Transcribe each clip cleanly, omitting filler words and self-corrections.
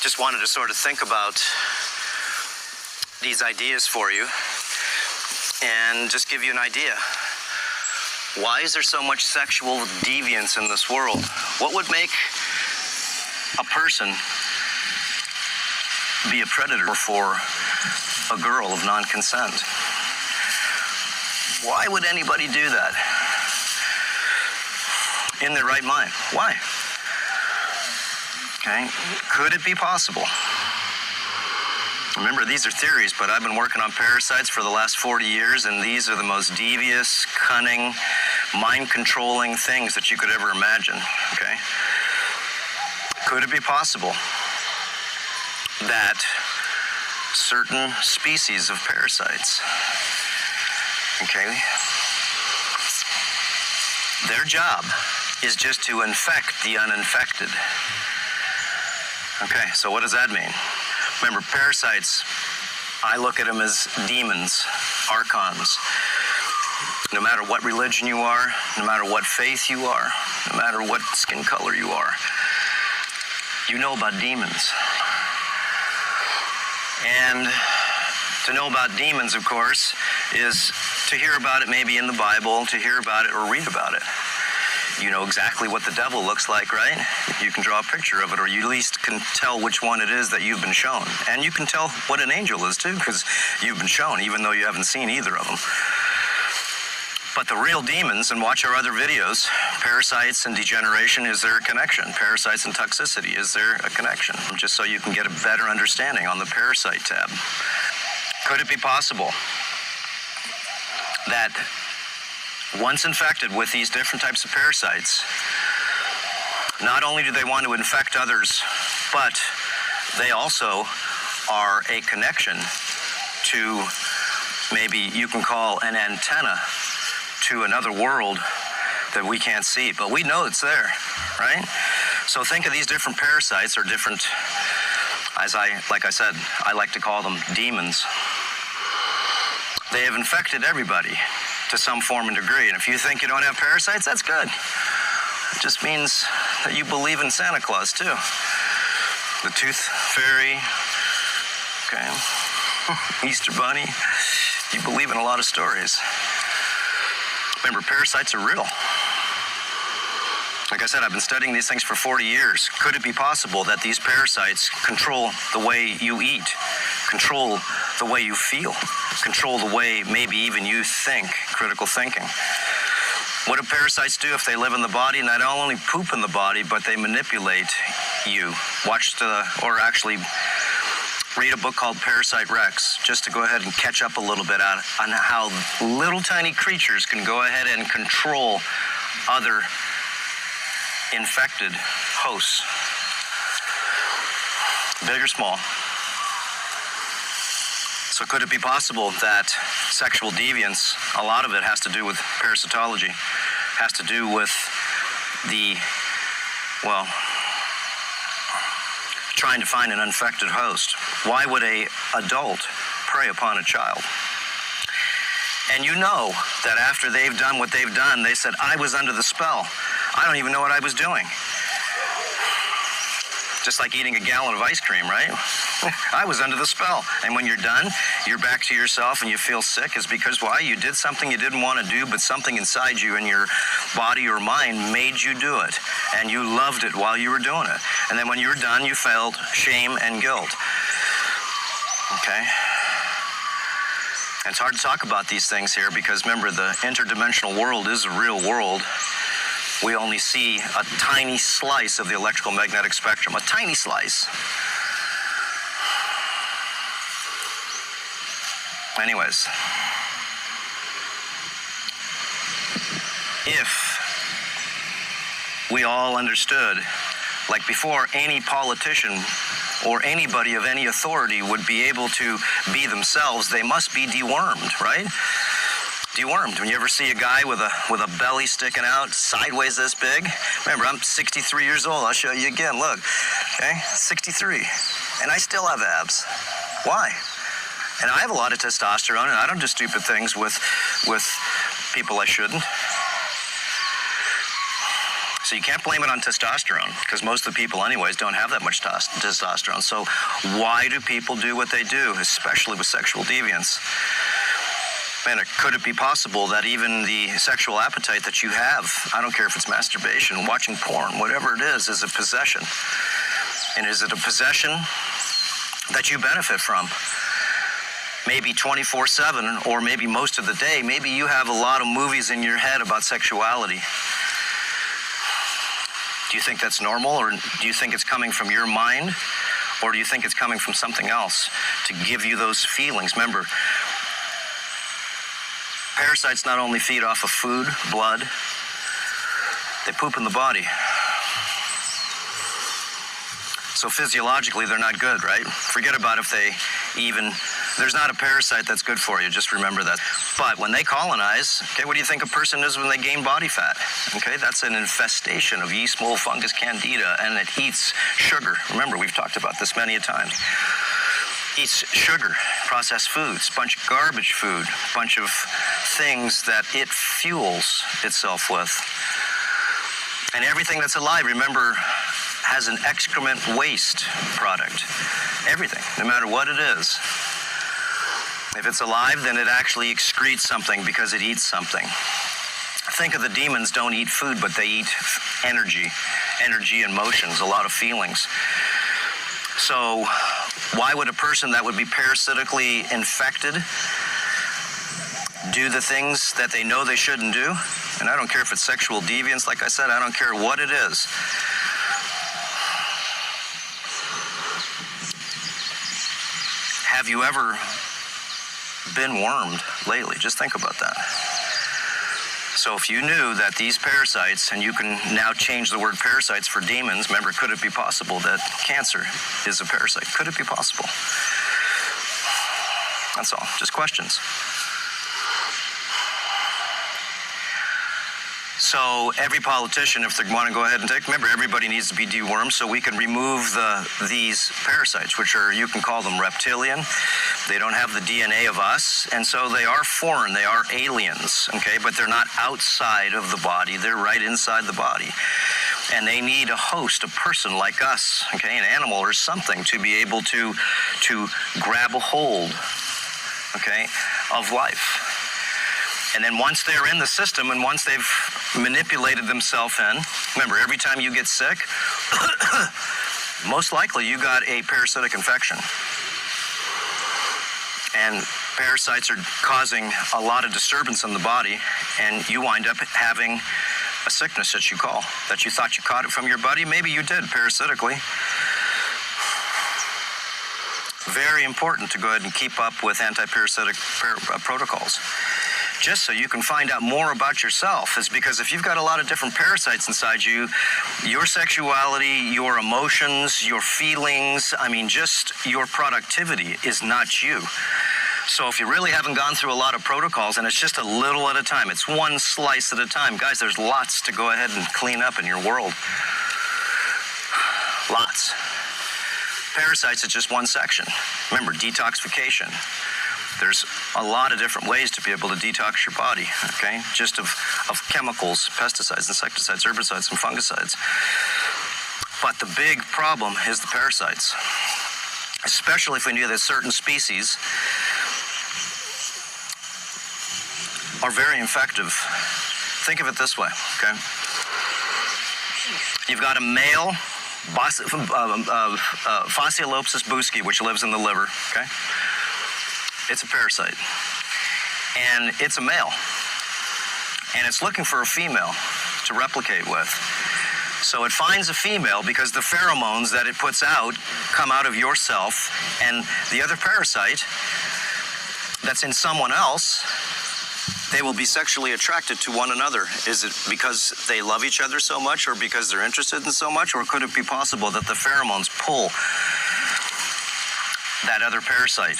just wanted to sort of think about these ideas for you and just give you an idea. Why is there so much sexual deviance in this world? What would make a person be a predator for a girl of non-consent? Why would anybody do that in their right mind? Why? Okay, could it be possible? Remember, these are theories, but I've been working on parasites for the last 40 years, and these are the most devious, cunning, mind-controlling things that you could ever imagine, okay? Could it be possible that certain species of parasites, okay, their job is just to infect the uninfected? Okay, so what does that mean? Remember, parasites, I look at them as demons, archons. No matter what religion you are, no matter what faith you are, no matter what skin color you are, you know about demons. And to know about demons, of course, is to hear about it maybe in the Bible, to hear about it or read about it. You know exactly what the devil looks like, right? You can draw a picture of it, or you at least can tell which one it is that you've been shown. And you can tell what an angel is, too, because you've been shown, even though you haven't seen either of them. But the real demons, and watch our other videos, parasites and degeneration, is there a connection? Parasites and toxicity, is there a connection? Just so you can get a better understanding on the parasite tab. Could it be possible that once infected with these different types of parasites, not only do they want to infect others, but they also are a connection to, maybe you can call an antenna to another world that we can't see, but we know it's there, right? So think of these different parasites, or different, like I said, I like to call them demons. They have infected everybody to some form and degree. And if you think you don't have parasites, that's good. It just means that you believe in Santa Claus, too. The Tooth Fairy, okay, Easter Bunny. You believe in a lot of stories. Remember, parasites are real. Like I said, I've been studying these things for 40 years. Could it be possible that these parasites control the way you eat, control the way you feel, control the way maybe even you think, critical thinking? What do parasites do if they live in the body? Not only poop in the body, but they manipulate you. Or actually read a book called Parasite Rex, just to go ahead and catch up a little bit on how little tiny creatures can go ahead and control other infected hosts, big or small. So could it be possible that sexual deviance, a lot of it has to do with parasitology, has to do with the, well, trying to find an infected host? Why would an adult prey upon a child? And you know that after they've done what they've done, they said, I was under the spell. I don't even know what I was doing. Just like eating a gallon of ice cream, right? I was under the spell. And when you're done, you're back to yourself and you feel sick. Is because why? You did something you didn't want to do, but something inside you in your body or mind made you do it. And you loved it while you were doing it. And then when you were done, you felt shame and guilt. Okay? It's hard to talk about these things here because, remember, the interdimensional world is a real world. We only see a tiny slice of the electrical magnetic spectrum, a tiny slice. Anyways, if we all understood, like before any politician or anybody of any authority would be able to be themselves, they must be dewormed, right? Dewormed. When you ever see a guy with a belly sticking out sideways this big, remember, I'm 63 years old. I'll show you again. Look, okay, 63, and I still have abs. Why? And I have a lot of testosterone, and I don't do stupid things with people I shouldn't. So you can't blame it on testosterone, because most of the people anyways don't have that much testosterone. So why do people do what they do, especially with sexual deviance? Man, could it be possible that even the sexual appetite that you have, I don't care if it's masturbation, watching porn, whatever it is a possession? And is it a possession that you benefit from? Maybe 24/7, or maybe most of the day. Maybe you have a lot of movies in your head about sexuality. Do you think that's normal, or do you think it's coming from your mind, or do you think it's coming from something else to give you those feelings? Remember, parasites not only feed off of food, blood, they poop in the body. So physiologically, they're not good, right? Forget about if they even, there's not a parasite that's good for you, just remember that. But when they colonize, okay, what do you think a person is when they gain body fat? Okay, that's an infestation of yeast, mold, fungus, candida, and it eats sugar. Remember, we've talked about this many a time. Eats sugar, processed foods, bunch of garbage food, bunch of things that it fuels itself with. And everything that's alive, remember, has an excrement waste product. Everything, no matter what it is. If it's alive, then it actually excretes something because it eats something. Think of the demons don't eat food, but they eat energy and motions, a lot of feelings. So why would a person that would be parasitically infected do the things that they know they shouldn't do? And I don't care if it's sexual deviance, like I said, I don't care what it is. Have you ever been wormed lately? Just think about that. So if you knew that these parasites, and you can now change the word parasites for demons, remember, could it be possible that cancer is a parasite? Could it be possible? That's all, just questions. So every politician, if they want to go ahead and take, remember, everybody needs to be dewormed so we can remove these parasites, which are, you can call them reptilian. They don't have the DNA of us, and so they are foreign, they are aliens, okay? But they're not outside of the body, they're right inside the body. And they need a host, a person like us, okay, an animal or something, to be able to grab a hold, okay, of life. And then once they're in the system, and once they've manipulated themselves in, remember, every time you get sick, most likely you got a parasitic infection. And parasites are causing a lot of disturbance in the body, and you wind up having a sickness that you call, that you thought you caught it from your buddy. Maybe you did, parasitically. Very important to go ahead and keep up with anti-parasitic protocols. Just so you can find out more about yourself, is because if you've got a lot of different parasites inside you, your sexuality, your emotions, your feelings, I mean, just your productivity is not you. So if you really haven't gone through a lot of protocols, and it's just a little at a time, it's one slice at a time. Guys, there's lots to go ahead and clean up in your world. Lots. Parasites is just one section. Remember, detoxification. There's a lot of different ways to be able to detox your body, okay? Just of chemicals, pesticides, insecticides, herbicides, and fungicides. But the big problem is the parasites, especially if we knew that certain species are very effective. Think of it this way, okay? You've got a male Phaseolopsis buski, which lives in the liver, okay? It's a parasite, and it's a male, and it's looking for a female to replicate with. So it finds a female because the pheromones that it puts out come out of yourself, and the other parasite that's in someone else, they will be sexually attracted to one another. Is it because they love each other so much, or because they're interested in so much, or could it be possible that the pheromones pull that other parasite,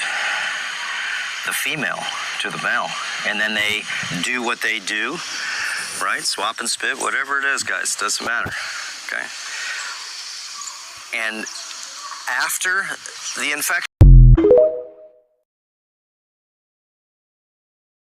the female, to the male, and then they do what they do, right? Swap and spit, whatever it is, guys, doesn't matter, okay? And after the infection,